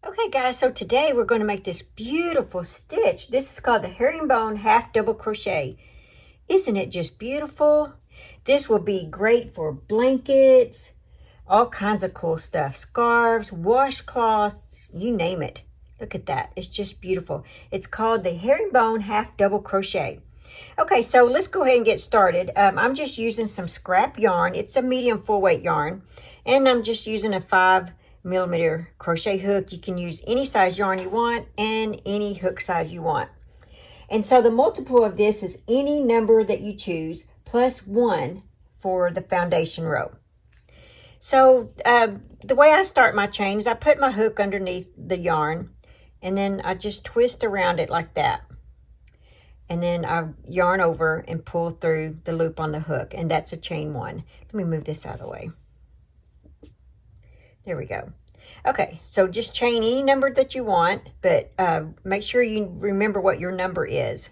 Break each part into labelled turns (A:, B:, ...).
A: Okay guys, so today we're going to make this beautiful stitch. This is called the herringbone half double crochet. Isn't it just beautiful? This will be great for blankets, all kinds of cool stuff, scarves, washcloths, you name it. Look at that, it's just beautiful. It's called the herringbone half double crochet. Okay, so let's go ahead and get started. I'm just using some scrap yarn. It's a medium full weight yarn, and I'm just using a 5mm crochet hook. You can use any size yarn you want and any hook size you want. And so the multiple of this is any number that you choose plus 1 for the foundation row. So the way I start my chain is I put my hook underneath the yarn, and then I just twist around it like that. And then I yarn over and pull through the loop on the hook, and that's a chain 1. Let me move this out of the way. There we go. Okay, so just chain any number that you want, but make sure you remember what your number is,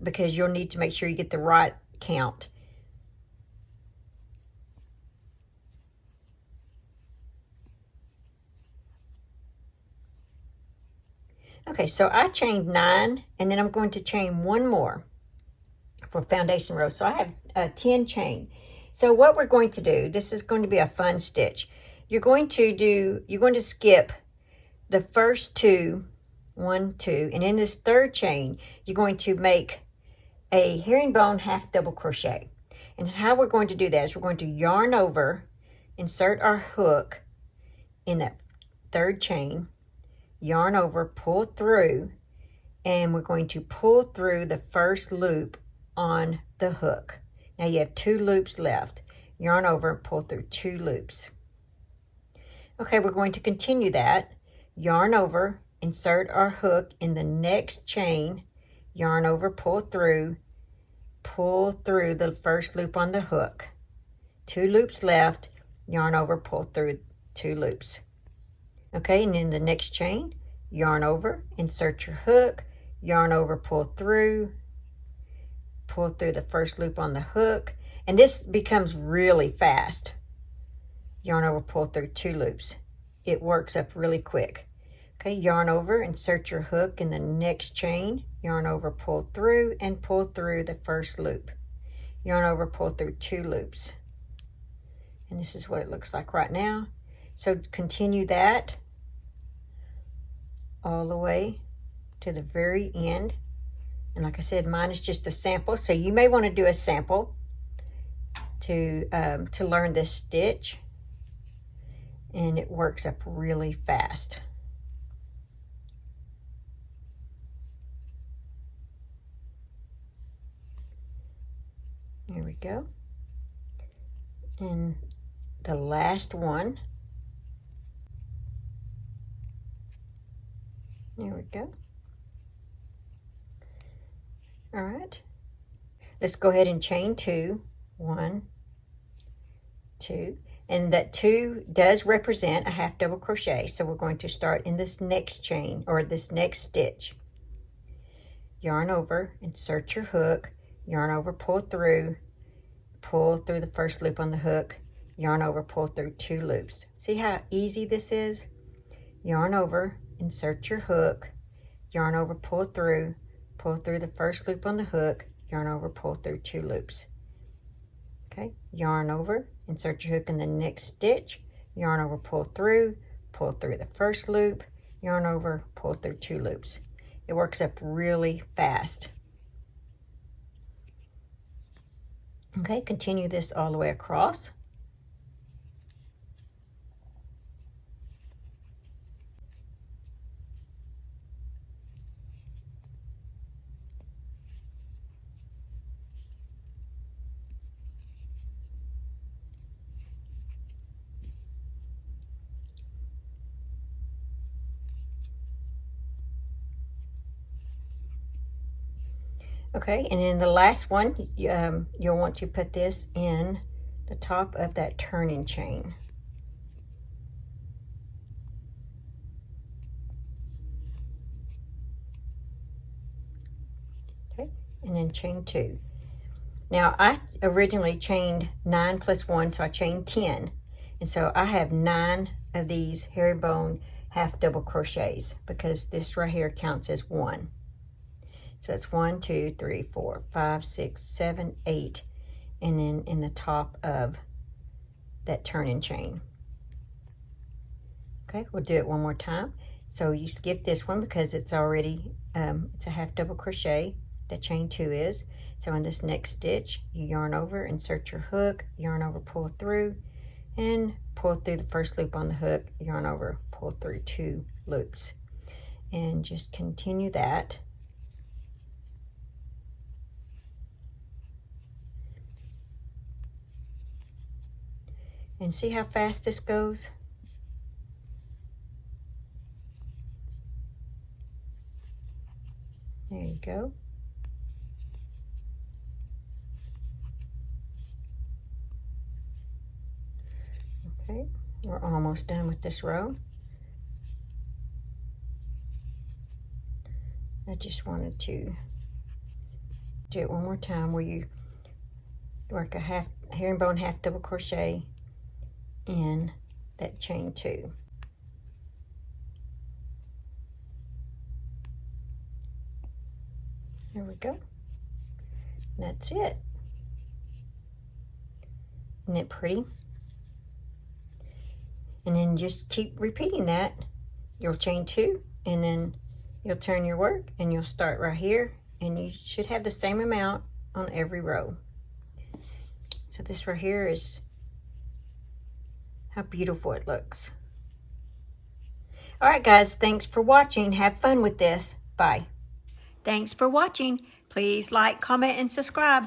A: because you'll need to make sure you get the right count. Okay, so I chained 9, and then I'm going to chain 1 more for foundation row. So I have 10 chain. So what we're going to do, this is going to be a fun stitch. You're going to skip the first 2, 1, 2, and in this third chain, you're going to make a herringbone half double crochet. And how we're going to do that is we're going to yarn over, insert our hook in that third chain, yarn over, pull through, and we're going to pull through the first loop on the hook. Now you have 2 loops left. Yarn over and pull through 2 loops. Okay, we're going to continue that. Yarn over, insert our hook in the next chain, yarn over, pull through the first loop on the hook. 2 loops left, yarn over, pull through 2 loops. Okay, and in the next chain, yarn over, insert your hook, yarn over, pull through the first loop on the hook, and this becomes really fast. Yarn over, pull through 2 loops. It works up really quick. Okay, yarn over, insert your hook in the next chain, yarn over, pull through the first loop. Yarn over, pull through 2 loops. And this is what it looks like right now. So continue that all the way to the very end. And like I said, mine is just a sample, so you may want to do a sample to learn this stitch. And it works up really fast. There we go. And the last one. There we go. All right. Let's go ahead and chain 2. 1, 2. And that 2 does represent a half double crochet. So we're going to start in this next chain, or this next stitch. Yarn over, insert your hook, yarn over, pull through the first loop on the hook, yarn over, pull through 2 loops. See how easy this is? Yarn over, insert your hook, yarn over, pull through the first loop on the hook, yarn over, pull through 2 loops. Okay, yarn over, insert your hook in the next stitch, yarn over, pull through the first loop, yarn over, pull through 2 loops. It works up really fast. Okay, continue this all the way across. Okay, and then the last one, you'll want to put this in the top of that turning chain. Okay, and then chain 2. Now, I originally chained 9 plus 1, so I chained 10. And so I have 9 of these herringbone half double crochets, because this right here counts as 1. So it's 1, 2, 3, 4, 5, 6, 7, 8, and then in the top of that turning chain. Okay, we'll do it one more time. So you skip this one because it's already, it's a half double crochet, that chain 2 is. So in this next stitch, you yarn over, insert your hook, yarn over, pull through, and pull through the first loop on the hook, yarn over, pull through 2 loops. And just continue that. And see how fast this goes? There you go. Okay, we're almost done with this row. I just wanted to do it one more time where you work a half herringbone half double crochet in that chain 2. There we go. That's it. Isn't it pretty? And then just keep repeating that. You'll chain 2, and then you'll turn your work, and you'll start right here, and you should have the same amount on every row. So this right here is how beautiful it looks. All right, guys, thanks for watching. Have fun with this. Bye. Thanks for watching. Please like, comment, and subscribe.